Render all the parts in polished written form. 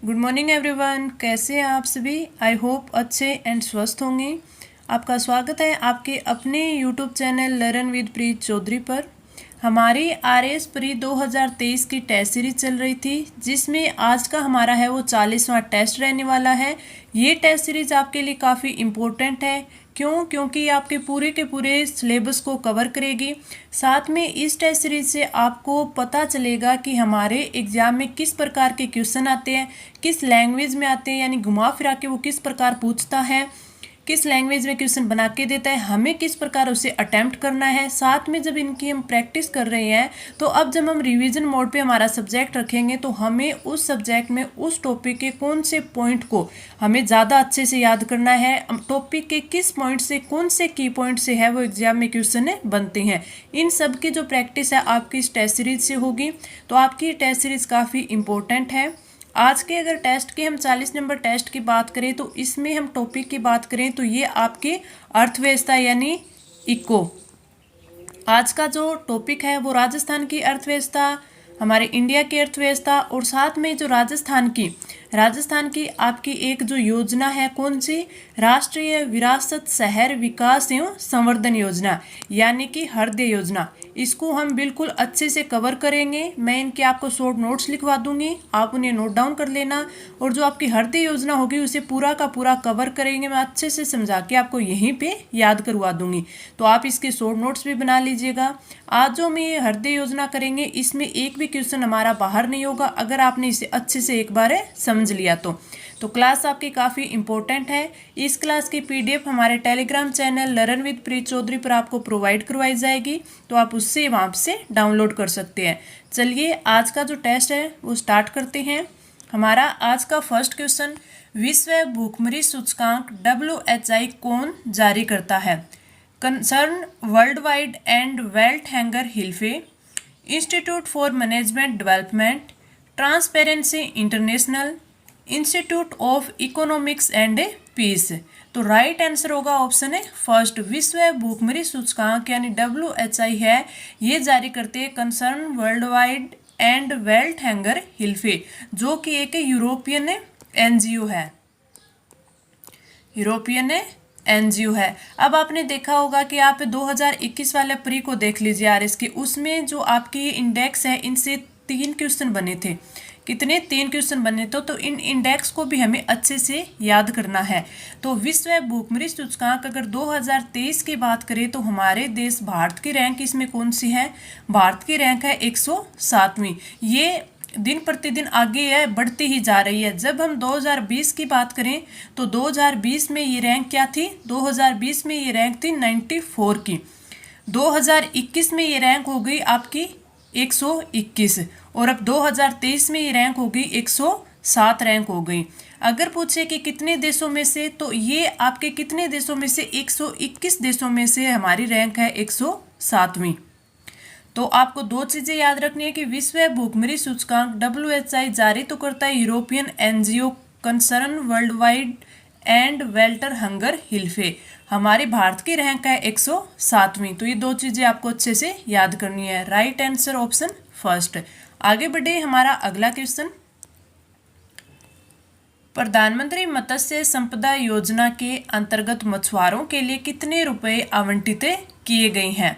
Good morning everyone. कैसे हैं आप सभी? आई होप अच्छे एंड स्वस्थ होंगे। आपका स्वागत है आपके अपने यूट्यूब चैनल लर्न विद प्रीत चौधरी पर। हमारी RS प्री 2023 की टेस्ट सीरीज चल रही थी, जिसमें आज का हमारा है वो 40वां टेस्ट रहने वाला है। ये टेस्ट सीरीज आपके लिए काफ़ी इम्पोर्टेंट है। क्योंकि आपके पूरे के पूरे सिलेबस को कवर करेगी। साथ में इस टेस्ट सीरीज से आपको पता चलेगा कि हमारे एग्जाम में किस प्रकार के क्वेश्चन आते हैं, किस लैंग्वेज में आते हैं, यानी घुमा फिरा के वो किस प्रकार पूछता है, किस लैंग्वेज में क्वेश्चन बना के देता है, हमें किस प्रकार उसे अटेम्प्ट करना है। साथ में जब इनकी हम प्रैक्टिस कर रहे हैं तो अब जब हम रिवीजन मोड पे हमारा सब्जेक्ट रखेंगे तो हमें उस सब्जेक्ट में उस टॉपिक के कौन से पॉइंट को हमें ज़्यादा अच्छे से याद करना है, टॉपिक के किस पॉइंट से कौन से की पॉइंट से है वो एग्जाम में क्वेश्चन बनते हैं। इन सब की जो प्रैक्टिस है आपकी इस टेस्ट सीरीज से होगी। तो आपकी टेस्ट सीरीज काफ़ी इंपॉर्टेंट है। आज के अगर टेस्ट के हम 40 नंबर टेस्ट की बात करें तो इसमें हम टॉपिक की बात करें तो ये आपके अर्थव्यवस्था यानी इको। आज का जो टॉपिक है वो राजस्थान की अर्थव्यवस्था, हमारे इंडिया की अर्थव्यवस्था, और साथ में जो राजस्थान की आपकी एक जो योजना है, कौन सी, राष्ट्रीय विरासत शहर विकास एवं संवर्धन योजना यानी कि हृदय योजना, इसको हम बिल्कुल अच्छे से कवर करेंगे। मैं इनके आपको शॉर्ट नोट्स लिखवा दूंगी, आप उन्हें नोट डाउन कर लेना। और जो आपकी हृदय योजना होगी उसे पूरा का पूरा कवर करेंगे, मैं अच्छे से समझा के आपको यहीं पे याद करवा दूंगी। तो आप इसके शॉर्ट नोट्स भी बना लीजिएगा। आज जो हम ये हृदय योजना करेंगे इसमें एक भी क्वेश्चन हमारा बाहर नहीं होगा, अगर आपने इसे अच्छे से एक बार समझ लिया तो क्लास आपकी काफ़ी इंपॉर्टेंट है। इस क्लास की PDF हमारे टेलीग्राम चैनल लर्न विद प्रीत चौधरी पर आपको प्रोवाइड करवाई जाएगी, तो आप उससे वहाँ से डाउनलोड कर सकते हैं। चलिए आज का जो टेस्ट है वो स्टार्ट करते हैं। हमारा आज का फर्स्ट क्वेश्चन, विश्व भूखमरी सूचकांक WHI कौन जारी करता है? Concern Worldwide and Welthungerhilfe, Institute for Management Development, Transparency International, Institute of Economics and Peace. तो राइट आंसर होगा ऑप्शन है फर्स्ट, विश्व भूखमरी सूचकांक यानी WHI है, ये जारी करते हैं Concern Worldwide and Welthungerhilfe, जो कि एक यूरोपियन NGO है, यूरोपियन NGO है। अब आपने देखा होगा कि आप 2021 वाले प्री को देख लीजिए RS के, उसमें जो आपकी इंडेक्स है इनसे 3 क्वेश्चन बने थे। कितने? 3 क्वेश्चन बने तो इन इंडेक्स को भी हमें अच्छे से याद करना है। तो विश्व भूखमरी सूचकांक अगर 2023 की बात करें तो हमारे देश भारत की रैंक इसमें कौन सी है? भारत की रैंक है 107वीं। ये दिन प्रतिदिन आगे है, बढ़ती ही जा रही है। जब हम 2020 की बात करें तो 2020 में ये रैंक क्या थी? 2020 में ये रैंक थी 94 की। 2021 में ये रैंक हो गई आपकी 121 और अब 2023 में ये रैंक हो गई 107 रैंक हो गई। अगर पूछे कि कितने देशों में से, तो ये आपके कितने देशों में से? 121 देशों में से हमारी रैंक है 107वीं। तो आपको 2 चीज़ें याद रखनी है कि विश्व भूखमरी सूचकांक WHI जारी तो करता है European NGO Concern Worldwide and Welthungerhilfe, हमारे भारत की रैंक है 107वीं। तो ये 2 चीज़ें आपको अच्छे से याद करनी है। Right answer option first. आगे बढ़े, हमारा अगला क्वेश्चन, प्रधानमंत्री मत्स्य संपदा योजना के अंतर्गत मछुआरों के लिए कितने रुपए आवंटित किए गए हैं?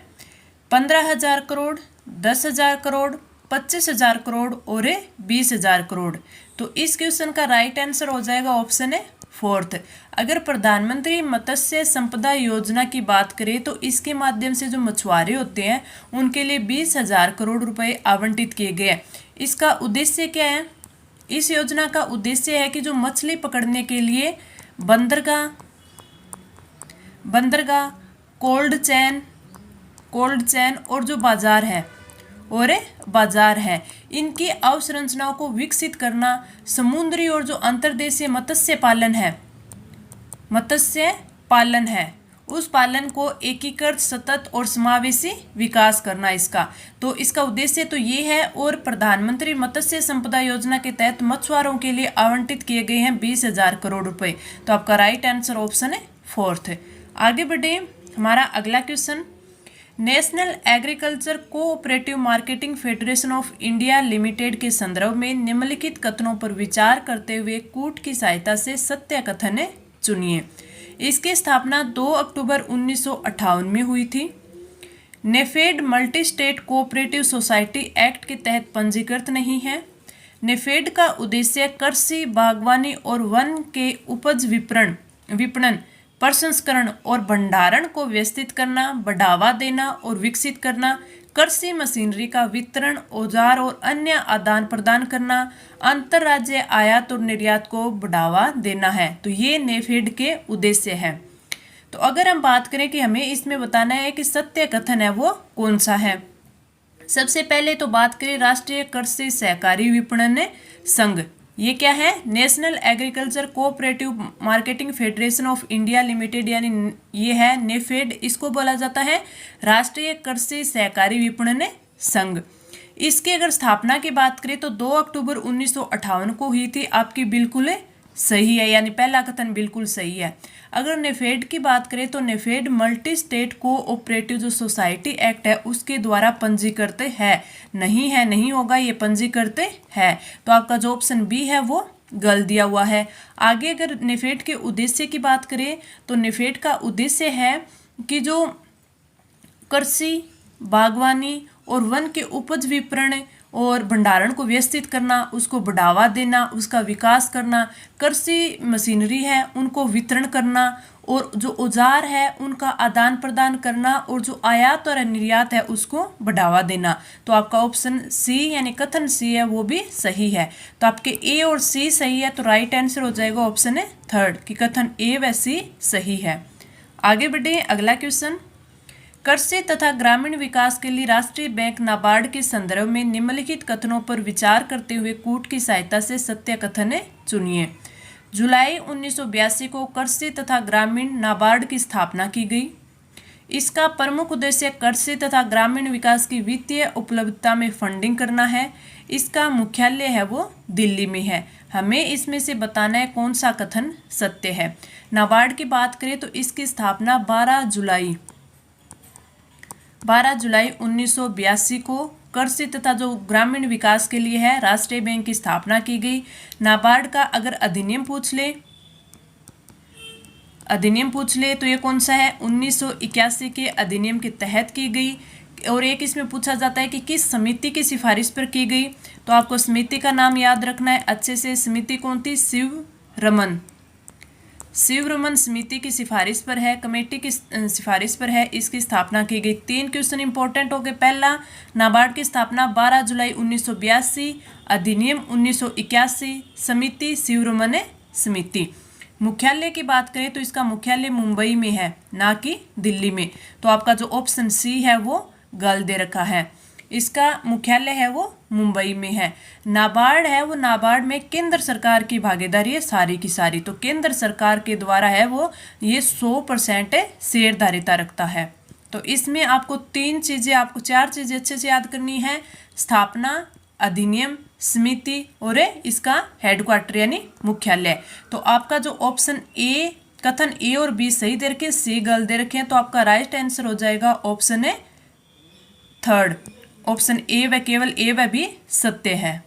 15,000 करोड़, 10,000 करोड़, 25,000 करोड़ और 20,000 करोड़। तो इस क्वेश्चन का राइट आंसर हो जाएगा ऑप्शन है फोर्थ। अगर प्रधानमंत्री मत्स्य संपदा योजना की बात करें तो इसके माध्यम से जो मछुआरे होते हैं उनके लिए 20,000 करोड़ रुपए आवंटित किए गए। इसका उद्देश्य क्या है? इस योजना का उद्देश्य है कि जो मछली पकड़ने के लिए बंदरगाह, कोल्ड चैन और जो बाजार है इनकी अवसंरचनाओं को विकसित करना, समुद्री और जो अंतर्देशीय मत्स्य पालन है उस पालन को एकीकृत, सतत और समावेशी विकास करना इसका। तो इसका उद्देश्य तो ये है। और प्रधानमंत्री मत्स्य संपदा योजना के तहत मछुआरों के लिए आवंटित किए गए हैं 20,000 करोड़ रुपए। तो आपका राइट आंसर ऑप्शन है फोर्थ। आगे बढ़े, हमारा अगला question, national agriculture cooperative marketing federation of India limited के संदर्भ में निम्नलिखित कथनों पर विचार करते हुए कूट की सहायता से सत्य कथन चुनिए। इसकी स्थापना 2 अक्टूबर 1958 में हुई थी। NAFED multi state cooperative society act के तहत पंजीकृत नहीं है। नेफेड का उद्देश्य कृषि, बागवानी और वन के उपज विपणन, प्रसंस्करण और भंडारण को व्यवस्थित करना, बढ़ावा देना और विकसित करना, कृषि मशीनरी का वितरण, औजार और अन्य आदान प्रदान करना, अंतर्राज्यीय आयात और निर्यात को बढ़ावा देना है। तो ये नेफेड के उद्देश्य है। तो अगर हम बात करें कि हमें इसमें बताना है कि सत्य कथन है वो कौन सा है, सबसे पहले तो बात करें राष्ट्रीय कृषि सहकारी विपणन संघ। ये क्या है? National agriculture cooperative marketing federation of India limited, यानी ये है नेफेड। इसको बोला जाता है राष्ट्रीय कृषि सहकारी विपणन संघ। इसकी अगर स्थापना की बात करें तो 2 अक्टूबर 1958 को हुई थी। आपकी बिल्कुल सही है, यानी पहला कथन बिल्कुल सही है। अगर नेफेड की बात करें तो नेफेड मल्टी स्टेट कोऑपरेटिव जो सोसाइटी एक्ट है उसके द्वारा पंजीकृत है। नहीं है नहीं होगा, ये पंजीकृत है। तो आपका जो ऑप्शन बी है वो गलत दिया हुआ है। आगे अगर नेफेड के उद्देश्य की बात करें तो नेफेड का उद्देश्य है कि जो कृषि, बागवानी और वन के उपज विपणन और भंडारण को व्यवस्थित करना, उसको बढ़ावा देना, उसका विकास करना, कृषि मशीनरी है उनको वितरण करना और जो औजार है उनका आदान प्रदान करना और जो आयात और निर्यात है उसको बढ़ावा देना। तो आपका ऑप्शन सी यानी कथन सी है वो भी सही है। तो आपके ए और सी सही है, तो राइट आंसर हो जाएगा ऑप्शन है थर्ड कि कथन ए व सी सही है। आगे बढ़े, अगला क्वेश्चन। कृषि तथा ग्रामीण विकास के लिए राष्ट्रीय बैंक नाबार्ड के संदर्भ में निम्नलिखित कथनों पर विचार करते हुए कूट की सहायता से सत्य कथन चुनिए। जुलाई 1982 को कृषि तथा ग्रामीण नाबार्ड की स्थापना की गई। इसका प्रमुख उद्देश्य कृषि तथा ग्रामीण विकास की वित्तीय उपलब्धता में फंडिंग करना है। इसका मुख्यालय है वो दिल्ली में है। हमें इसमें से बताना है कौन सा कथन सत्य है। नाबार्ड की बात करें तो इसकी स्थापना 12 जुलाई 1982 को कृषि तथा जो ग्रामीण विकास के लिए है राष्ट्रीय बैंक की स्थापना की गई। नाबार्ड का अगर अधिनियम पूछ ले तो ये कौन सा है? 1981 के अधिनियम के तहत की गई। और एक इसमें पूछा जाता है कि किस समिति की सिफारिश पर की गई, तो आपको समिति का नाम याद रखना है अच्छे से। समिति कौन थी? शिवरमन समिति की सिफारिश पर है, कमेटी की सिफारिश पर है इसकी स्थापना की गई। 3 क्वेश्चन इंपॉर्टेंट हो गए। पहला, नाबार्ड की स्थापना 12 जुलाई 1982, अधिनियम 1981, समिति शिवरमन समिति। मुख्यालय की बात करें तो इसका मुख्यालय मुंबई में है, ना कि दिल्ली में। तो आपका जो ऑप्शन सी है वो गलत दे रखा है। इसका मुख्यालय है वो मुंबई में है। नाबार्ड है वो, नाबार्ड में केंद्र सरकार की भागीदारी है सारी की सारी। तो केंद्र सरकार के द्वारा है वो ये 100% शेयरधारिता रखता है। तो इसमें आपको 4 चीजें अच्छे से याद करनी है। स्थापना, अधिनियम, समिति और इसका हेडक्वार्टर यानी मुख्यालय। तो आपका जो ऑप्शन ए, कथन ए और बी सही दे रखे, सी गलत दे रखे हैं। तो आपका राइट आंसर हो जाएगा ऑप्शन है थर्ड। ऑप्शन ए व केवल ए व भी सत्य है।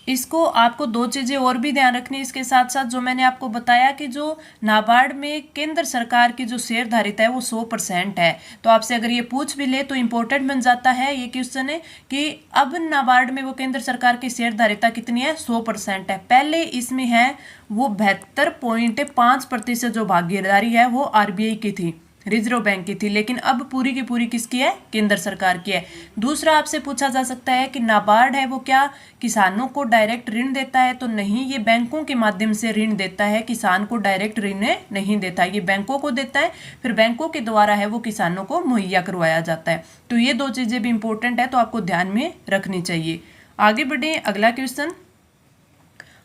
इसको आपको 2 चीज़ें और भी ध्यान रखनी। इसके साथ साथ जो मैंने आपको बताया कि जो नाबार्ड में केंद्र सरकार की जो शेयरधारिता है वो 100% है। तो आपसे अगर ये पूछ भी ले तो इम्पोर्टेंट बन जाता है ये क्वेश्चन है कि अब नाबार्ड में वो केंद्र सरकार की शेयरधारिता कितनी है? 100% है। पहले इसमें है वो 72.5% जो भागीदारी है वो आरबीआई की थी, रिजर्व बैंक की थी, लेकिन अब पूरी की पूरी किसकी है? केंद्र सरकार की है। दूसरा आपसे पूछा जा सकता है कि नाबार्ड है वो क्या किसानों को डायरेक्ट ऋण देता है? तो नहीं, ये बैंकों के माध्यम से ऋण देता है, किसान को डायरेक्ट ऋण नहीं देता, ये बैंकों को देता है, फिर बैंकों के द्वारा है वो किसानों को मुहैया करवाया जाता है। तो ये 2 चीजें भी इंपॉर्टेंट है, तो आपको ध्यान में रखनी चाहिए। आगे बढ़े, अगला क्वेश्चन।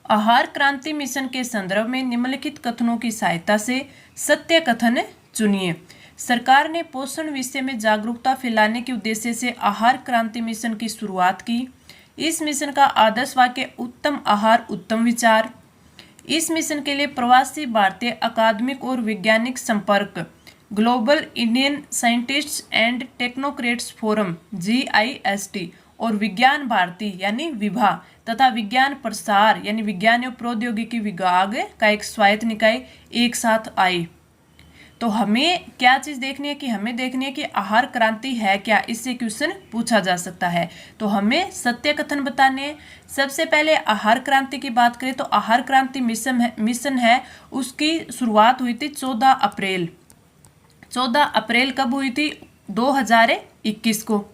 आहार क्रांति मिशन के संदर्भ में निम्नलिखित कथनों की सहायता से सत्य कथन चुनिए। सरकार ने पोषण विषय में जागरूकता फैलाने के उद्देश्य से आहार क्रांति मिशन की शुरुआत की। इस मिशन का आदर्श वाक्य उत्तम आहार उत्तम विचार। इस मिशन के लिए प्रवासी भारतीय अकादमिक और वैज्ञानिक संपर्क global Indian scientists and technocrats forum GIST और विज्ञान भारती यानी विभा तथा विज्ञान प्रसार यानी विज्ञान एवं प्रौद्योगिकी विभाग का एक स्वायत्त निकाय एक साथ आए। तो हमें क्या चीज देखनी है कि हमें देखनी है कि आहार क्रांति है क्या, इससे क्वेश्चन पूछा जा सकता है। तो हमें सत्य कथन बताने हैं। सबसे पहले आहार क्रांति की बात करें तो आहार क्रांति मिशन है उसकी शुरुआत हुई थी 14 अप्रैल। 14 अप्रैल कब हुई थी? 2021 को।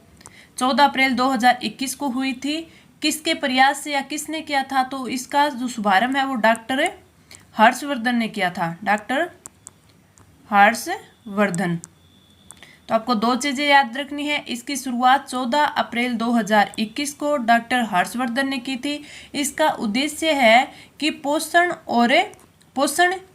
14 अप्रैल 2021 को हुई थी। किसके प्रयास से या किसने किया था? तो इसका जो शुभारंभ है वो डॉक्टर हर्षवर्धन ने किया था। डॉक्टर हर्षवर्धन। तो आपको दो चीजें याद रखनी है। इसकी शुरुआत 14 अप्रैल 2021 को डॉक्टर हर्षवर्धन ने की थी। इसका उद्देश्य है कि पोषण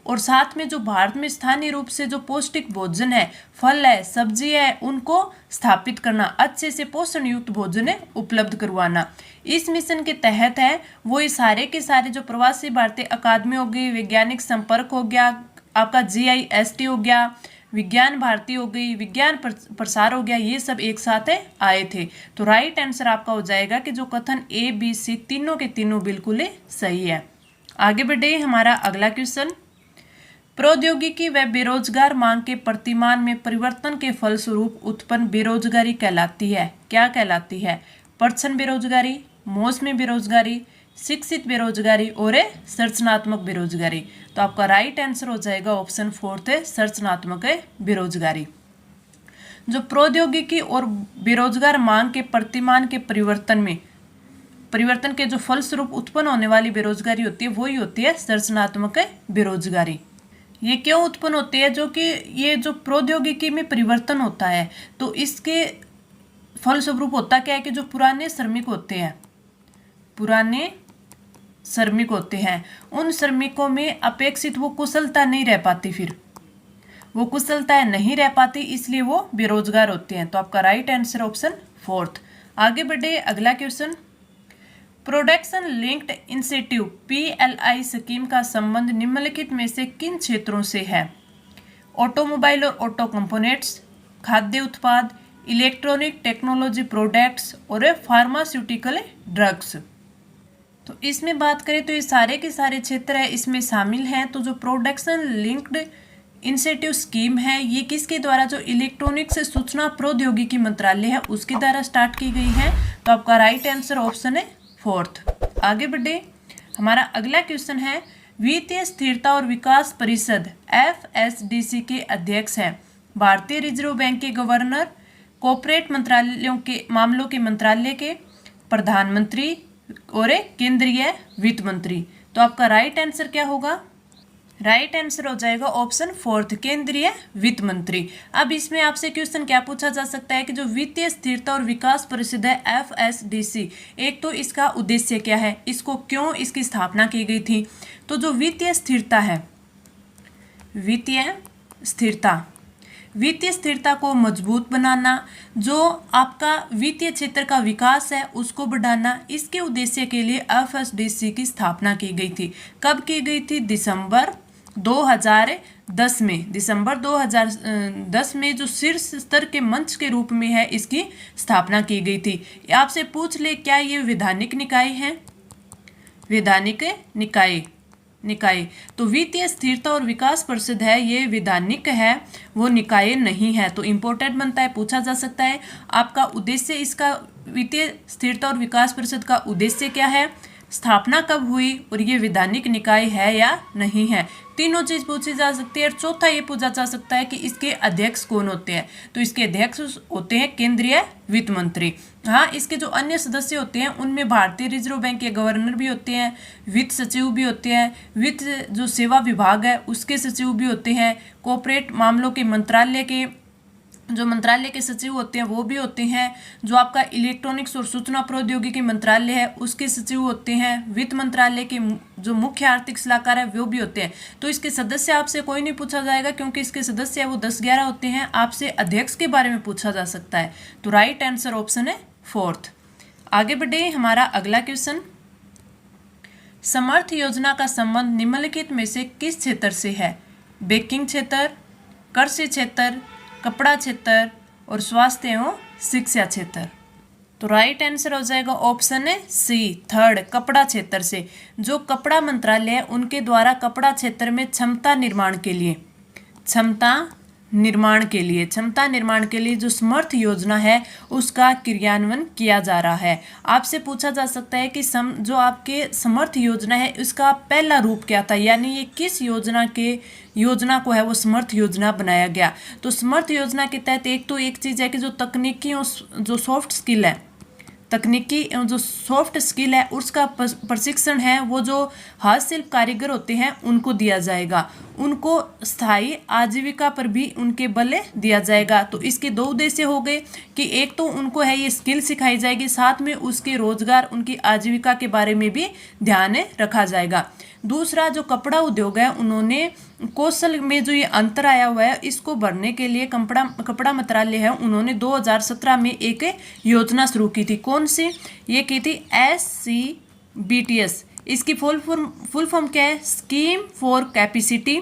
और साथ में जो भारत में स्थानीय रूप से जो पौष्टिक भोजन है, फल है, सब्जी है, उनको स्थापित करना, अच्छे से पोषण युक्त भोजन उपलब्ध करवाना। इस मिशन के तहत है वो ये सारे के सारे जो प्रवासी भारतीय अकादमी हो गई, वैज्ञानिक संपर्क हो गया, आपका GIST हो गया, विज्ञान भारती हो गई, विज्ञान प्रसार हो गया, ये सब एक साथ आए थे। तो राइट आंसर आपका हो जाएगा कि जो कथन ABC तीनों के तीनों बिल्कुल सही है। आगे बढ़े हमारा अगला क्वेश्चन। प्रौद्योगिकी व बेरोजगार मांग के प्रतिमान में परिवर्तन के फलस्वरूप उत्पन्न बेरोजगारी कहलाती है। क्या कहलाती है? परछन बेरोजगारी, मौसमी बेरोजगारी, शिक्षित बेरोजगारी और संरचनात्मक बेरोजगारी। तो आपका राइट आंसर हो जाएगा ऑप्शन 4 संरचनात्मक बेरोजगारी। जो प्रौद्योगिकी और बेरोजगार मांग के प्रतिमान के परिवर्तन के जो फलस्वरूप उत्पन्न होने वाली बेरोजगारी होती है वही होती है संरचनात्मक बेरोजगारी। ये क्यों उत्पन्न होती है? जो कि ये जो प्रौद्योगिकी में परिवर्तन होता है तो इसके फलस्वरूप होता क्या है कि जो पुराने श्रमिक होते हैं उन श्रमिकों में अपेक्षित वो कुशलता नहीं रह पाती, फिर वो कुशलता नहीं रह पाती, इसलिए वो बेरोजगार होते हैं। तो आपका राइट आंसर ऑप्शन 4। आगे बढ़े अगला question. Production linked incentive PLI scheme का संबंध निम्नलिखित में से किन क्षेत्रों से है? ऑटोमोबाइल और ऑटो कंपोनेंट्स, खाद्य उत्पाद, इलेक्ट्रॉनिक टेक्नोलॉजी प्रोडक्ट्स और फार्मास्यूटिकल ड्रग्स। तो इसमें बात करें तो ये सारे के सारे क्षेत्र है इसमें शामिल हैं। तो जो प्रोडक्शन लिंक्ड इंसेंटिव स्कीम है ये किसके द्वारा? जो इलेक्ट्रॉनिक्स सूचना प्रौद्योगिकी मंत्रालय है उसके द्वारा स्टार्ट की गई है। तो आपका राइट आंसर ऑप्शन है 4। आगे बढ़े हमारा अगला क्वेश्चन है। वित्तीय स्थिरता और विकास परिषद FSDC के अध्यक्ष हैं भारतीय रिजर्व बैंक के गवर्नर, कॉर्पोरेट मामलों के मंत्रालय के प्रधानमंत्री और केंद्रीय वित्त मंत्री। तो आपका राइट आंसर क्या होगा? राइट आंसर हो जाएगा ऑप्शन 4 केंद्रीय वित्त मंत्री। अब इसमें आपसे क्वेश्चन क्या पूछा जा सकता है कि जो वित्तीय स्थिरता और विकास परिषद है FSDC, एक तो इसका उद्देश्य क्या है, इसको क्यों इसकी स्थापना की गई थी? तो जो वित्तीय स्थिरता को मजबूत बनाना, जो आपका वित्तीय क्षेत्र का विकास है उसको बढ़ाना, इसके उद्देश्य के लिए FSDC की स्थापना की गई थी। कब की गई थी? दिसंबर 2010 में जो शीर्ष स्तर के मंच के रूप में है इसकी स्थापना की गई थी। आपसे पूछ ले क्या ये वैधानिक निकाय है? वैधानिक निकाय। तो वित्तीय स्थिरता और विकास परिषद है ये वैधानिक है, वो निकाय नहीं है। तो इम्पोर्टेंट बनता है, पूछा जा सकता है आपका उद्देश्य, इसका वित्तीय स्थिरता और विकास परिषद का उद्देश्य क्या है, स्थापना कब हुई और ये वैधानिक निकाय है या नहीं है। तीनों चीज पूछी जा सकती है। और चौथा ये पूछा जा सकता है कि इसके अध्यक्ष कौन होते हैं। तो इसके अध्यक्ष होते हैं केंद्रीय वित्त मंत्री। हाँ, इसके जो अन्य सदस्य होते हैं उनमें भारतीय रिजर्व बैंक के गवर्नर भी होते हैं, वित्त सचिव भी होते हैं, वित्त जो सेवा विभाग है उसके सचिव भी होते हैं, कॉर्पोरेट मामलों के मंत्रालय के सचिव होते हैं वो भी होते हैं, जो आपका इलेक्ट्रॉनिक्स और सूचना प्रौद्योगिकी मंत्रालय है उसके सचिव होते हैं, वित्त मंत्रालय के जो मुख्य आर्थिक सलाहकार है वो भी होते हैं। तो इसके सदस्य आपसे कोई नहीं पूछा जाएगा क्योंकि इसके सदस्य है वो 10-11 होते हैं। आपसे अध्यक्ष के बारे में पूछा जा सकता है। तो राइट आंसर ऑप्शन है 4। आगे बढ़े हमारा अगला क्वेश्चन। समर्थ योजना का संबंध निम्नलिखित में से किस क्षेत्र से है? बैंकिंग क्षेत्र, कृषि क्षेत्र, कपड़ा क्षेत्र और स्वास्थ्य एवं शिक्षा क्षेत्र। तो राइट आंसर हो जाएगा ऑप्शन है सी, थर्ड, कपड़ा क्षेत्र से। जो कपड़ा मंत्रालय है उनके द्वारा कपड़ा क्षेत्र में क्षमता निर्माण के लिए जो समर्थ योजना है उसका क्रियान्वयन किया जा रहा है। आपसे पूछा जा सकता है कि जो आपके समर्थ योजना है उसका पहला रूप क्या था, यानी ये किस योजना को है वो समर्थ योजना बनाया गया। तो समर्थ योजना के तहत एक चीज़ है कि जो तकनीकी जो सॉफ्ट स्किल है उसका प्रशिक्षण है वो जो हस्तशिल्प कारीगर होते हैं उनको दिया जाएगा। उनको स्थायी आजीविका पर भी उनके बल दिया जाएगा। तो इसके दो उद्देश्य हो गए कि एक तो उनको है ये स्किल सिखाई जाएगी, साथ में उसके रोजगार, उनकी आजीविका के बारे में भी ध्यान रखा जाएगा। दूसरा, जो कपड़ा उद्योग है उन्होंने कौशल में जो ये अंतर आया हुआ है इसको भरने के लिए कपड़ा मंत्रालय है उन्होंने 2017 में एक योजना शुरू की थी। कौन सी? ये की थी SCBTS। इसकी फुल फॉर्म क्या है? Scheme for capacity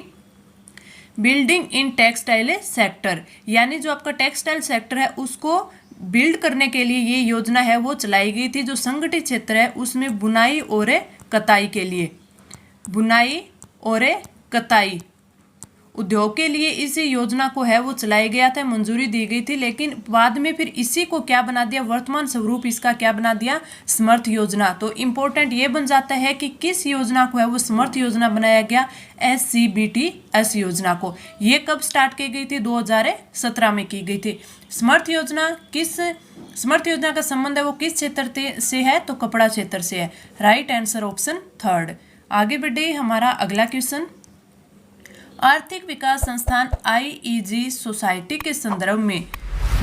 building in textile sector. यानी जो आपका टेक्सटाइल सेक्टर है उसको बिल्ड करने के लिए ये योजना है वो चलाई गई थी। जो संगठित क्षेत्र है उसमें बुनाई और कताई उद्योग के लिए इस योजना को है वो चलाया गया था, मंजूरी दी गई थी। लेकिन बाद में फिर इसी को क्या बना दिया, वर्तमान स्वरूप इसका क्या बना दिया, समर्थ योजना। तो इम्पोर्टेंट ये बन जाता है कि किस योजना को है वो समर्थ योजना बनाया गया, SCBTS योजना को। ये कब स्टार्ट की गई थी? 2017 में की गई थी। समर्थ योजना का संबंध है वो किस क्षेत्र से है? तो कपड़ा क्षेत्र से है। Right answer option third. आगे बढ़े, हमारा अगला क्वेश्चन, आर्थिक विकास संस्थान IEG सोसाइटी के संदर्भ में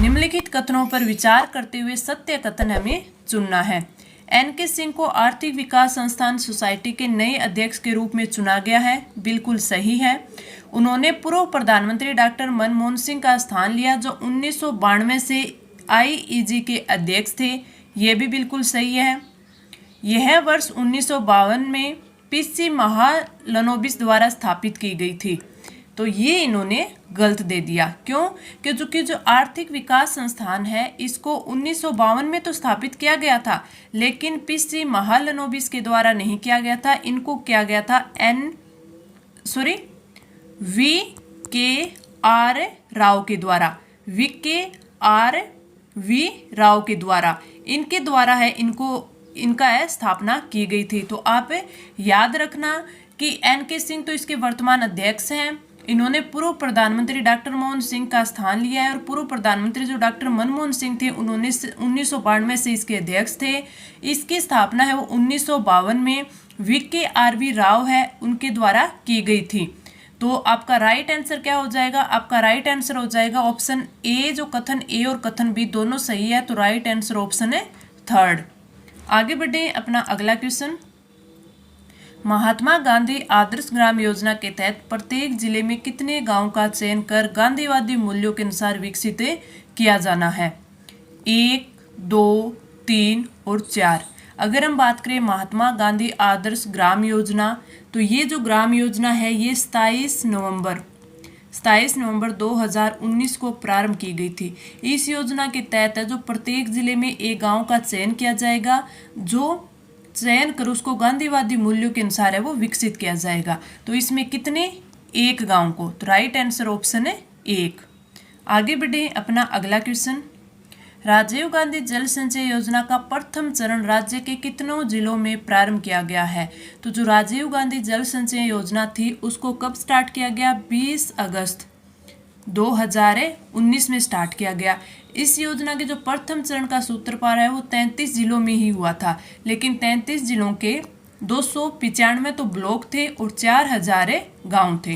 निम्नलिखित कथनों पर विचार करते हुए सत्य कथन हमें चुनना है। NK सिंह को आर्थिक विकास संस्थान सोसाइटी के नए अध्यक्ष के रूप में चुना गया है, बिल्कुल सही है। उन्होंने पूर्व प्रधानमंत्री डॉक्टर मनमोहन सिंह का स्थान लिया जो 1992 से IEG के अध्यक्ष थे, ये भी बिल्कुल सही है। यह वर्ष 1952 में PC महालनोबिस द्वारा स्थापित की गई थी, तो ये इन्होंने गलत दे दिया। क्यों? क्योंकि जो आर्थिक विकास संस्थान है इसको 1952 में तो स्थापित किया गया था, लेकिन PC महालनोबिस के द्वारा नहीं किया गया था, इनको किया गया था VKR राव के द्वारा। VKR के द्वारा इनके द्वारा है इनका है स्थापना की गई थी। तो आप याद रखना कि NK सिंह तो इसके वर्तमान अध्यक्ष हैं। इन्होंने पूर्व प्रधानमंत्री डॉक्टर मनमोहन सिंह का स्थान लिया है और पूर्व प्रधानमंत्री जो डॉक्टर मनमोहन सिंह थे उन्होंने 1992 से इसके अध्यक्ष थे। इसकी स्थापना है वो 1952 में VKR राव है उनके द्वारा की गई थी। तो आपका राइट आंसर क्या हो जाएगा? आपका राइट आंसर हो जाएगा ऑप्शन ए। जो कथन ए और कथन बी दोनों सही है, तो राइट आंसर ऑप्शन है थर्ड। आगे बढ़े, अपना अगला क्वेश्चन, महात्मा गांधी आदर्श ग्राम योजना के तहत प्रत्येक जिले में कितने गांव का चयन कर गांधीवादी मूल्यों के अनुसार विकसित किया जाना है? 1, 2, 3 और 4। अगर हम बात करें महात्मा गांधी आदर्श ग्राम योजना, तो ये जो ग्राम योजना है ये 27 नवंबर 2019 को प्रारंभ की गई थी। इस योजना के तहत है जो प्रत्येक जिले में एक गांव का चयन किया जाएगा, जो चयन कर उसको गांधीवादी मूल्यों के अनुसार है वो विकसित किया जाएगा। तो इसमें कितने? एक गांव को। तो राइट आंसर ऑप्शन है 1। आगे बढ़े, अपना अगला क्वेश्चन, राजीव गांधी जल संचय योजना का प्रथम चरण राज्य के कितनों जिलों में प्रारंभ किया गया है? तो जो राजीव गांधी जल संचय योजना थी उसको कब स्टार्ट किया गया? 20 अगस्त 2019 में स्टार्ट किया गया। इस योजना के जो प्रथम चरण का सूत्रपात है वो 33 जिलों में ही हुआ था, लेकिन 33 जिलों के 295 तो ब्लॉक थे और 4000 गांव थे।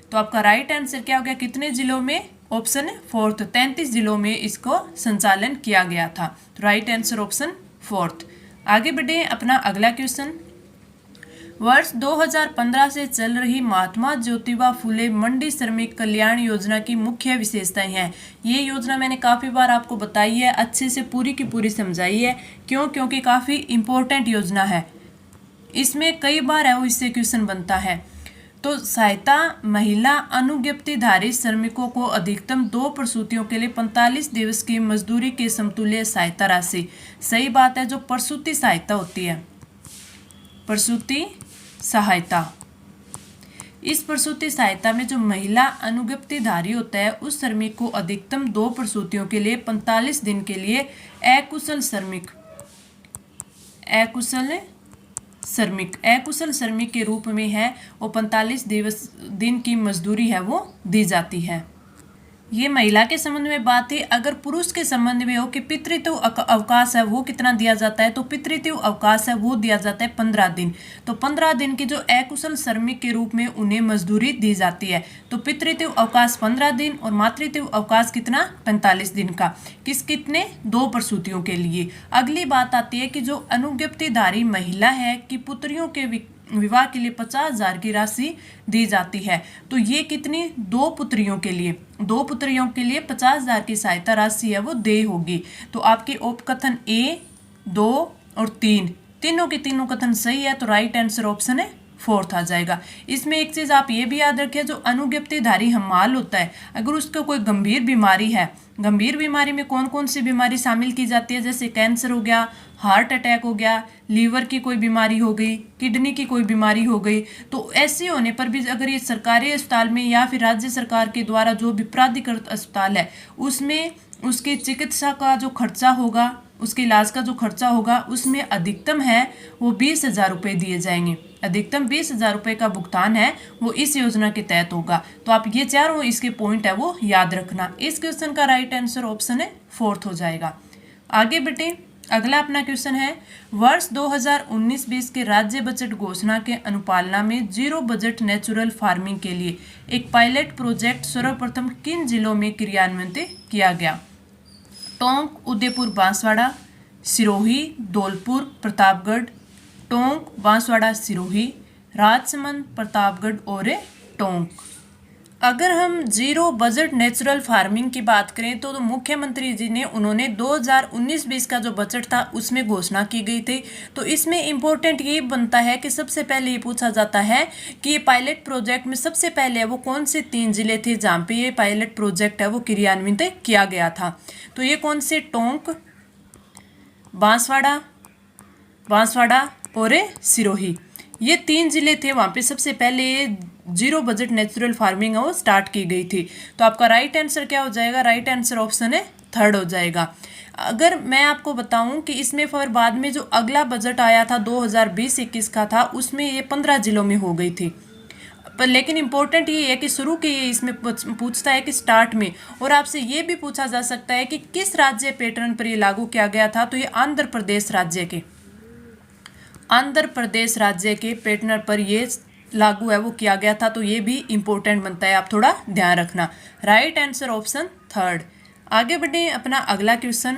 तो आपका राइट आंसर क्या हो गया? कितने जिलों में? ऑप्शन फोर्थ, 33 जिलों में इसको संचालन किया गया था। तो राइट आंसर ऑप्शन फोर्थ। आगे बढ़े, अपना अगला क्वेश्चन, वर्ष 2015 से चल रही महात्मा ज्योतिबा फुले मंडी श्रमिक कल्याण योजना की मुख्य विशेषताएं हैं। ये योजना मैंने काफ़ी बार आपको बताई है, अच्छे से पूरी की पूरी समझाई है। क्यों? क्योंकि काफ़ी इम्पोर्टेंट योजना है, इसमें कई बार है वो इससे क्वेश्चन बनता है। तो सहायता महिला अनुज्ञप्तिधारी श्रमिकों को अधिकतम 2 प्रसूतियों के लिए 45 दिवस की मजदूरी के समतुल्य सहायता राशि। सही बात है, जो प्रसूति सहायता होती है, प्रसूति सहायता, इस प्रसूति सहायता में जो महिला अनुज्ञप्तिधारी होता है उस श्रमिक को अधिकतम 2 प्रसूतियों के लिए 45 दिन के लिए अकुशल श्रमिक के रूप में है वो 45 दिन की मजदूरी है वो दी जाती है। ये महिला के संबंध में बात है। अगर पुरुष के संबंध में हो कि पितृत्व अवकाश है वो कितना दिया जाता है, तो पितृत्व अवकाश है वो दिया जाता है 15 दिन। तो 15 दिन की जो अकुशल श्रमिक के रूप में उन्हें मजदूरी दी जाती है। तो पितृत्व अवकाश 15 दिन और मातृत्व अवकाश कितना, 45 दिन का, कितने 2 प्रसूतियों के लिए। अगली बात आती है कि जो अनुज्ञप्तिधारी महिला है कि पुत्रियों के विवाह के लिए 50,000 की राशि दी जाती है। तो ये कितनी, 2 पुत्रियों के लिए 50,000 की सहायता राशि है वो दे होगी। तो आपके उपकथन ए, 2 और 3 तीनों के तीनों कथन सही है, तो राइट आंसर ऑप्शन है 4 आ जाएगा। इसमें एक चीज आप ये भी याद रखें, जो अनुज्ञप्तिधारी हमाल होता है अगर उसको कोई गंभीर बीमारी है, गंभीर बीमारी में कौन कौन सी बीमारी शामिल की जाती है, जैसे कैंसर हो गया, हार्ट अटैक हो गया, लीवर की कोई बीमारी हो गई, किडनी की कोई बीमारी हो गई, तो ऐसे होने पर भी अगर ये सरकारी अस्पताल में या फिर राज्य सरकार के द्वारा जो भी प्राधिकृत अस्पताल है उसमें उसकी चिकित्सा का जो खर्चा होगा, उसके इलाज का जो खर्चा होगा उसमें अधिकतम है वो 20,000 रुपये दिए जाएंगे। अधिकतम 20,000 रुपये का भुगतान है वो इस योजना के तहत होगा। तो आप ये चारों इसके पॉइंट है वो याद रखना। इस क्वेश्चन का राइट आंसर ऑप्शन है 4 हो जाएगा। आगे बेटे अगला अपना क्वेश्चन है, वर्ष 2019-20 के राज्य बजट घोषणा के अनुपालना में जीरो बजट नेचुरल फार्मिंग के लिए एक पायलट प्रोजेक्ट सर्वप्रथम किन जिलों में क्रियान्वित किया गया। टोंक, उदयपुर, बांसवाड़ा, सिरोही, धौलपुर, प्रतापगढ़। टोंक, बांसवाड़ा, सिरोही, राजसमंद, प्रतापगढ़ और टोंक। अगर हम जीरो बजट नेचुरल फार्मिंग की बात करें तो मुख्यमंत्री जी ने उन्होंने 2019-20 का जो बजट था उसमें घोषणा की गई थी। तो इसमें इम्पोर्टेंट ये बनता है कि सबसे पहले ये पूछा जाता है कि ये पायलट प्रोजेक्ट में सबसे पहले वो कौन से 3 जिले थे जहाँ पे ये पायलट प्रोजेक्ट है वो क्रियान्वित किया गया था। तो ये कौन से, टोंक, बांसवाड़ा और सिरोही, ये 3 जिले थे वहाँ पे सबसे पहले जीरो बजट नेचुरल फार्मिंग वो स्टार्ट की गई थी। तो आपका राइट आंसर क्या हो जाएगा, राइट आंसर ऑप्शन है 3 हो जाएगा। अगर मैं आपको बताऊं कि इसमें फिर बाद में जो अगला बजट आया था 2020-21 का था उसमें ये 15 जिलों में हो गई थी। पर लेकिन इम्पोर्टेंट ये है कि शुरू के ये इसमें पूछता है कि स्टार्ट में, और आपसे ये भी पूछा जा सकता है कि किस राज्य पैटर्न पर ये लागू किया गया था। तो ये आंध्र प्रदेश राज्य के पैटर्न पर ये लागू है वो किया गया था। तो ये भी इम्पोर्टेंट बनता है, आप थोड़ा ध्यान रखना। Right answer option 3। आगे बढ़े अपना अगला क्वेश्चन,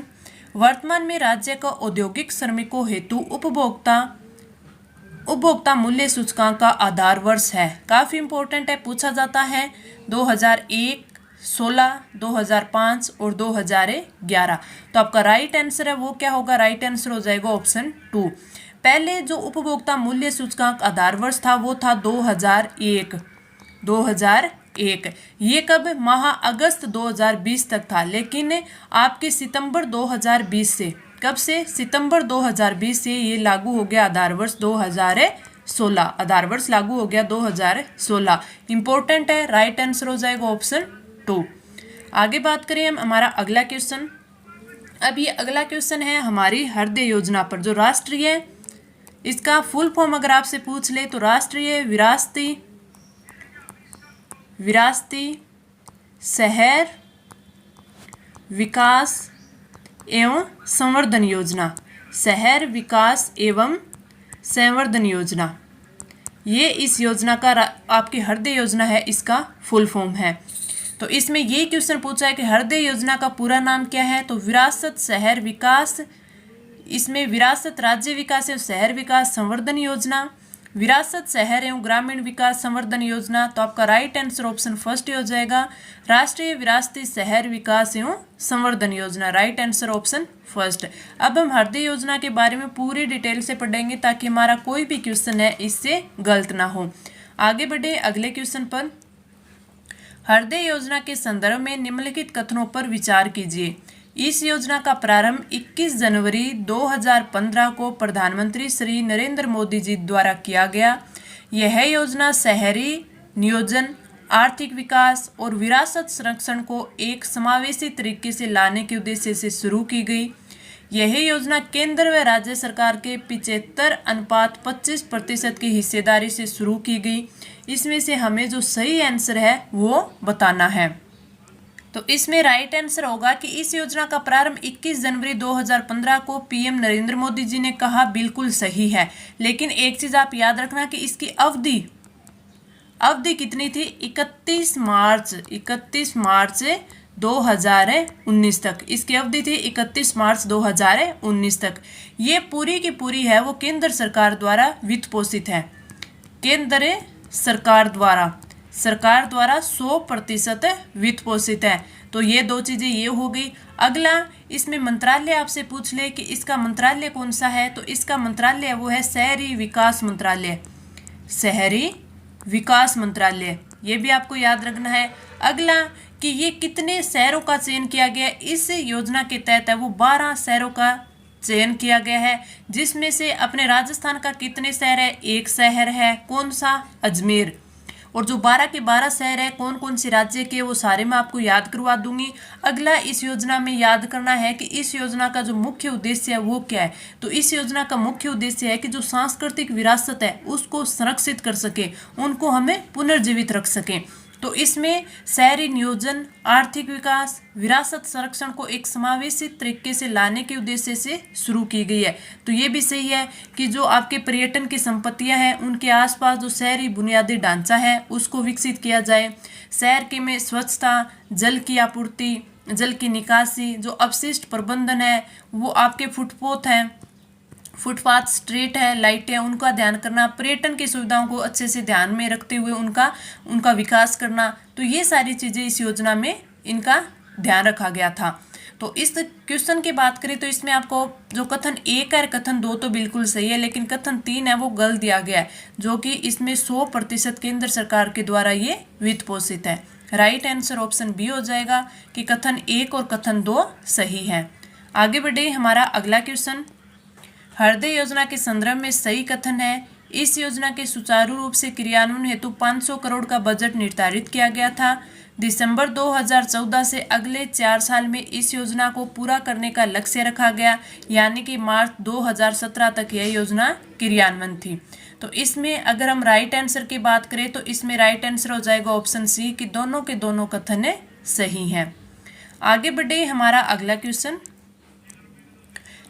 वर्तमान में राज्य का औद्योगिक श्रमिकों हेतु उपभोक्ता मूल्य सूचकांक का आधार वर्ष है। काफ़ी इंपॉर्टेंट है, पूछा जाता है 2001, 16, 2005 और 2011। तो आपका राइट आंसर है वो क्या होगा, राइट आंसर हो जाएगा ऑप्शन 2। पहले जो उपभोक्ता मूल्य सूचकांक आधार वर्ष था वो था 2001। ये कब, माह अगस्त 2020 तक था, लेकिन आपके सितंबर 2020 से, कब से, सितंबर 2020 से ये लागू हो गया आधार वर्ष 2016। आधार वर्ष लागू हो गया 2016। इंपॉर्टेंट है, राइट आंसर हो जाएगा ऑप्शन 2। आगे बात करें हम हमारा अगला क्वेश्चन। अब ये अगला क्वेश्चन है हमारी हृदय योजना पर, जो राष्ट्रीय, इसका फुल फॉर्म अगर आपसे पूछ ले तो राष्ट्रीय विरासती शहर विकास एवं संवर्धन योजना। शहर विकास एवं संवर्धन योजना, ये इस योजना का आपकी हृदय योजना है, इसका फुल फॉर्म है। तो इसमें ये क्वेश्चन पूछा है कि हृदय योजना का पूरा नाम क्या है। तो विरासत शहर विकास, इसमें विरासत राज्य विकास एवं शहर विकास संवर्धन योजना, विरासत शहर एवं ग्रामीण विकास संवर्धन योजना। तो आपका राइट आंसर ऑप्शन फर्स्ट हो जाएगा, राष्ट्रीय विरासती शहर विकास एवं संवर्धन योजना। Right answer option first. अब हम हृदय योजना के बारे में पूरी डिटेल से पढ़ेंगे ताकि हमारा कोई भी क्वेश्चन है इससे गलत ना हो। आगे बढ़े अगले क्वेश्चन पर। हृदय योजना के संदर्भ में निम्नलिखित कथनों पर विचार कीजिए। इस योजना का प्रारंभ 21 जनवरी 2015 को प्रधानमंत्री श्री नरेंद्र मोदी जी द्वारा किया गया। यह योजना शहरी नियोजन, आर्थिक विकास और विरासत संरक्षण को एक समावेशी तरीके से लाने के उद्देश्य से शुरू की गई। यह योजना केंद्र व राज्य सरकार के 75:25% की हिस्सेदारी से शुरू की गई। इसमें से हमें जो सही आंसर है वो बताना है। तो इसमें राइट आंसर होगा कि इस योजना का प्रारंभ 21 जनवरी 2015 को पीएम नरेंद्र मोदी जी ने कहा, बिल्कुल सही है। लेकिन एक चीज आप याद रखना कि इसकी अवधि कितनी थी? 31 मार्च 2019 तक इसकी अवधि थी। 31 मार्च 2019 तक ये पूरी की पूरी है वो केंद्र सरकार द्वारा वित्त पोषित है। केंद्र सरकार द्वारा 100% वित्त पोषित है। तो ये दो चीजें ये हो गई। अगला इसमें मंत्रालय आपसे पूछ ले कि इसका मंत्रालय कौन सा है, तो इसका मंत्रालय वो है शहरी विकास मंत्रालय। ये भी आपको याद रखना है। अगला कि ये कितने शहरों का चयन किया गया इस योजना के तहत है, वो 12 शहरों का चयन किया गया है। जिसमें से अपने राजस्थान का कितने शहर है? एक शहर है, कौन सा? अजमेर। और जो 12 के 12 शहर है कौन कौन से राज्य के, वो सारे मैं आपको याद करवा दूंगी। अगला इस योजना में याद करना है कि इस योजना का जो मुख्य उद्देश्य है वो क्या है। तो इस योजना का मुख्य उद्देश्य है कि जो सांस्कृतिक विरासत है उसको संरक्षित कर सके, उनको हमें पुनर्जीवित रख सकें। तो इसमें शहरी नियोजन, आर्थिक विकास, विरासत संरक्षण को एक समावेशी तरीके से लाने के उद्देश्य से शुरू की गई है। तो ये भी सही है कि जो आपके पर्यटन की संपत्तियां हैं उनके आसपास जो शहरी बुनियादी ढांचा है उसको विकसित किया जाए। शहर के में स्वच्छता, जल की आपूर्ति, जल की निकासी, जो अपशिष्ट प्रबंधन है, वो आपके फुटपाथ, स्ट्रीट है, लाइट है, उनका ध्यान करना, पर्यटन की सुविधाओं को अच्छे से ध्यान में रखते हुए उनका विकास करना। तो ये सारी चीज़ें इस योजना में इनका ध्यान रखा गया था। तो इस क्वेश्चन की बात करें तो इसमें आपको जो कथन 1 है, कथन 2 तो बिल्कुल सही है, लेकिन कथन 3 है वो गलत दिया गया है, जो कि इसमें 100% केंद्र सरकार के द्वारा ये वित्त पोषित है। राइट आंसर ऑप्शन बी हो जाएगा कि कथन 1 और कथन 2 सही है। आगे बढ़े हमारा अगला क्वेश्चन। हृदय योजना के संदर्भ में सही कथन है, इस योजना के सुचारू रूप से क्रियान्वयन हेतु 500 करोड़ का बजट निर्धारित किया गया था। दिसंबर 2014 से अगले 4 साल में इस योजना को पूरा करने का लक्ष्य रखा गया, यानी कि मार्च 2017 तक यह योजना क्रियान्वयन थी। तो इसमें अगर हम राइट आंसर की बात करें तो इसमें राइट आंसर हो जाएगा ऑप्शन सी कि दोनों के दोनों कथन सही हैं। आगे बढ़े हमारा अगला क्वेश्चन।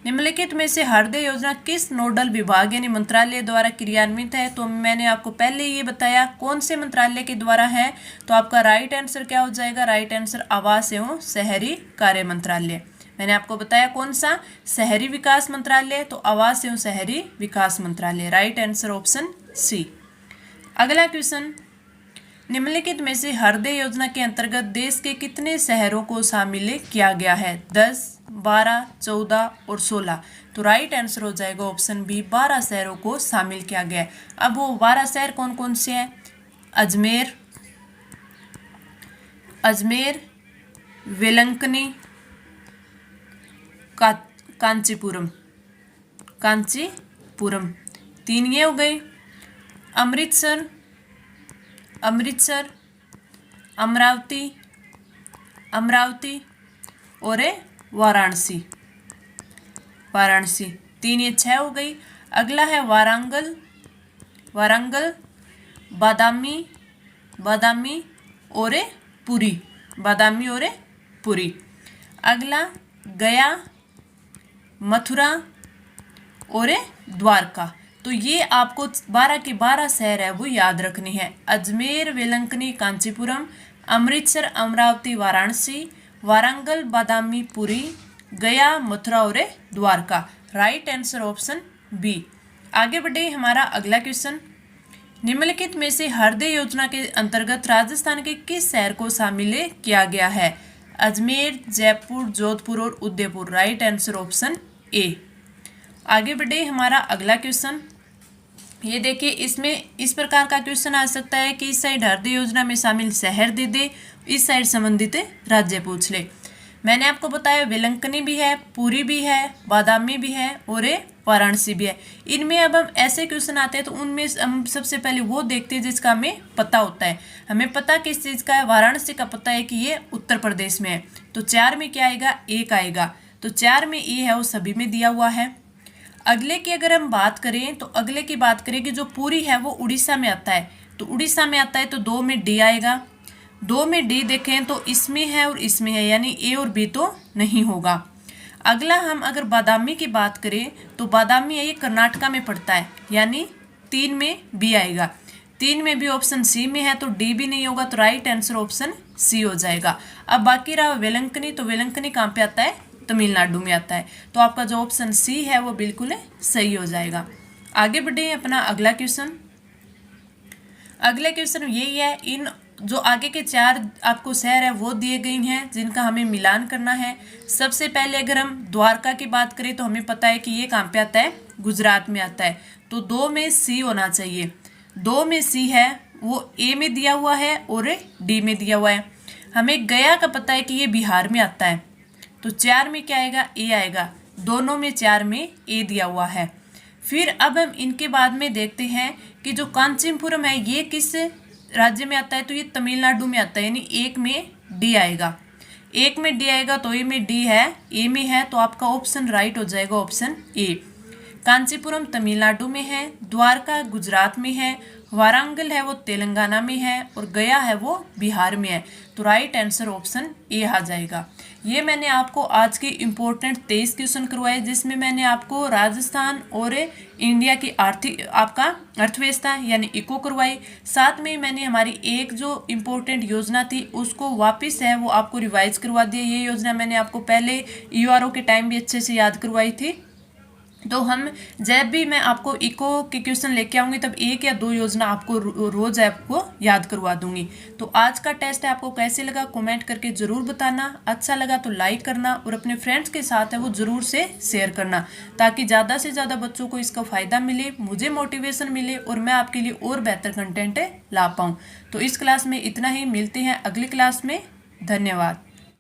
निम्नलिखित में से हृदय योजना किस नोडल विभाग यानी मंत्रालय द्वारा क्रियान्वित है? तो मैंने आपको पहले ये बताया कौन से मंत्रालय के द्वारा है। तो आपका राइट आंसर क्या हो जाएगा? राइट आंसर आवास एवं शहरी कार्य मंत्रालय। मैंने आपको बताया कौन सा? शहरी विकास मंत्रालय। तो आवास एवं शहरी विकास मंत्रालय। Right answer option C. अगला क्वेश्चन। निम्नलिखित में से हृदय योजना के अंतर्गत देश के कितने शहरों को शामिल किया गया है? 10, 12, 14 और 16। तो राइट आंसर हो जाएगा ऑप्शन बी, 12 शहरों को शामिल किया गया है। अब वो 12 शहर कौन कौन से हैं? अजमेर, वेलंकनी, कांचीपुरम, 3 ये हो गए। अमृतसर, अमरावती और वाराणसी, 3 ये 6 हो गई। अगला है वारंगल, बादामी और पुरी। अगला गया, मथुरा और द्वारका। तो ये आपको 12 के 12 शहर है वो याद रखनी है। अजमेर, वेलंकनी, कांचीपुरम, अमृतसर, अमरावती, वाराणसी, वारंगल, बादामी, पुरी, गया, मथुरा और Dwarka. Right answer option B. आगे बढ़े हमारा अगला क्वेश्चन। निम्नलिखित में से हृदय योजना के अंतर्गत राजस्थान के किस शहर को शामिल किया गया है? अजमेर, जयपुर, जोधपुर और Udaipur. Right answer option A. आगे बढ़े हमारा अगला क्वेश्चन। ये देखिए, इसमें इस प्रकार का क्वेश्चन आ सकता है कि इस साइड हृदय योजना में शामिल शहर दे दे, इस साइड संबंधित राज्य पूछ ले। मैंने आपको बताया वेलंकनी भी है, पुरी भी है, बादामी भी है और वाराणसी भी है। इनमें अब हम ऐसे क्वेश्चन आते हैं तो उनमें हम सबसे पहले वो देखते हैं जिसका हमें पता होता है। हमें पता किस चीज़ का है? वाराणसी का पता है कि ये उत्तर प्रदेश में है, तो 4 में क्या आएगा? 1 आएगा। तो 4 में ए है वो सभी में दिया हुआ है। अगले की अगर हम बात करें तो अगले की बात करें कि जो पुरी है वो उड़ीसा में आता है, तो उड़ीसा में आता है तो 2 में डी आएगा। 2 में डी देखें तो इसमें है और इसमें है, यानी ए और बी तो नहीं होगा। अगला हम अगर बादामी की बात करें तो बादामी है ये कर्नाटका में पड़ता है, यानी 3 में बी आएगा। 3 में भी ऑप्शन सी में है तो डी भी नहीं होगा, तो राइट आंसर ऑप्शन सी हो जाएगा। अब बाकी रहा वेलंकनी, तो वेलंकनी कहाँ पे आता है? तमिलनाडु में आता है, तो आपका जो ऑप्शन सी है वो बिल्कुल सही हो जाएगा। आगे बढ़े अपना अगला क्वेश्चन। अगले क्वेश्चन यही है, इन जो आगे के 4 आपको शहर है वो दिए गई हैं जिनका हमें मिलान करना है। सबसे पहले अगर हम द्वारका की बात करें तो हमें पता है कि ये कहाँ पे आता है? गुजरात में आता है, तो 2 में सी होना चाहिए। 2 में सी है वो ए में दिया हुआ है और डी में दिया हुआ है। हमें गया का पता है कि ये बिहार में आता है, तो 4 में क्या आएगा? ए आएगा। दोनों में 4 में ए दिया हुआ है। फिर अब हम इनके बाद में देखते हैं कि जो कांचीपुरम है ये किस राज्य में आता है? तो ये तमिलनाडु में आता है, यानी 1 में डी आएगा। 1 में डी आएगा तो ए में डी है, ए में है, तो आपका ऑप्शन राइट हो जाएगा, ऑप्शन ए। कांचीपुरम तमिलनाडु में है, द्वारका गुजरात में है, वारंगल है वो तेलंगाना में है और गया है वो बिहार में है, तो राइट आंसर ऑप्शन ए आ जाएगा। ये मैंने आपको आज के इम्पोर्टेंट 23 क्वेश्चन करवाए, जिसमें मैंने आपको राजस्थान और इंडिया की आर्थिक आपका अर्थव्यवस्था यानी इको करवाई। साथ में मैंने हमारी एक जो इम्पोर्टेंट योजना थी उसको वापस है वो आपको रिवाइज करवा दिया। ये योजना मैंने आपको पहले यूआरओ के टाइम भी अच्छे से याद करवाई थी। तो हम जब भी मैं आपको इको के क्वेश्चन लेके आऊँगी तब 1 या 2 योजना आपको रोज आपको याद करवा दूंगी। तो आज का टेस्ट है आपको कैसे लगा कमेंट करके ज़रूर बताना। अच्छा लगा तो लाइक करना और अपने फ्रेंड्स के साथ है वो ज़रूर से शेयर करना, ताकि ज़्यादा से ज़्यादा बच्चों को इसका फ़ायदा मिले, मुझे मोटिवेशन मिले और मैं आपके लिए और बेहतर कंटेंट ला पाऊँ। तो इस क्लास में इतना ही, मिलते हैं अगली क्लास में। धन्यवाद।